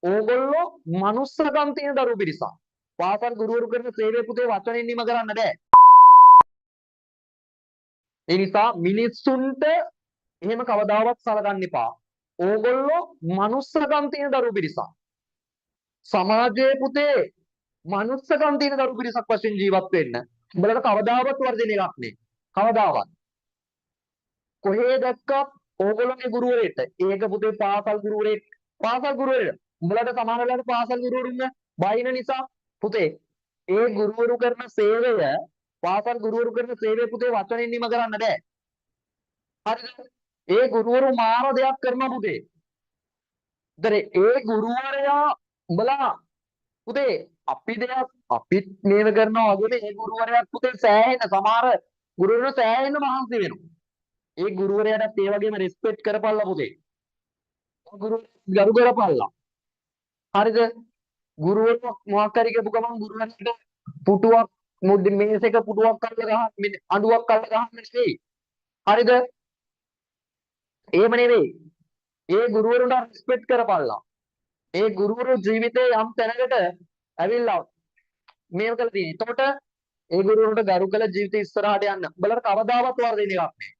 ඕගොල්ලෝ මනුස්සකම් තියෙන දරුවෝ පිරිසක්. පාසල් ගුරුවරු කරන සේවය පුතේ වචනෙන් නිම කරන්න බෑ. ඒ නිසා මිනිස්සුන්ට එහෙම කවදාවත් සලකන්න එපා. ඕගොල්ලෝ මනුස්සකම් තියෙන දරුවෝ පිරිසක්. සමාජයේ පුතේ මනුස්සකම් තියෙන දරුවෝ පිරිසක් වශයෙන් ජීවත් වෙන්න. උඹලට කවදාවත් වර්ධින එකක් නේ. කවදාවත්. කොහේ දැක්කත් ඕගොල්ලෝගේ ගුරුවරයෙක්ට ඒක පුතේ පාසල් ගුරුවරයෙක් උඹලට සමාන වෙලාවට පාසල් ගුරුවරුන් බයින නිසා පුතේ ඒ ගුරුවරු කරන සේවය පාසල් ගුරුවරු කරන සේවය පුතේ වචනෙන් නිම කරන්න බෑ. හරිද? ඒ ගුරුවරු මාර දෙයක් කරනවා පුතේ. ඒ ගුරුවරයා උඹලා පුතේ අපිත් මේව කරනවා වගේ ඒ ගුරුවරයාත් පුතේ සෑහෙන සමහර ගුරුවරුන් සෑහෙන මහන්සි වෙනවා. ඒ ගුරුවරයාටත් ඒ වගේම රෙස්පෙක්ට් කරපල්ලා පුතේ. ගුරුවරයා ගරු කරපල්ලා. හරිද? ගුරුවරු මොකක් හරි කියපු ගමන් ගුරුවරයාට පුටුවක් මේසෙක පුටුවක් කරලා ගහන්න අඬුවක් කරලා ගහන්න නෙවෙයි. හරිද? එහෙම නෙවෙයි. ඒ ගුරුවරුන්ට රෙස්පෙක්ට් කරපල්ලා. ඒ ගුරුවරු ජීවිතේ යම් තැනකට ඇවිල්ලා මේව කළා තියෙනවා. එතකොට ඒ ගුරුවරුන්ට ගරු කළ ජීවිතේ ඉස්සරහට යන්න. උඹලට කවදාවත් වර්ධින එකක් නෑ.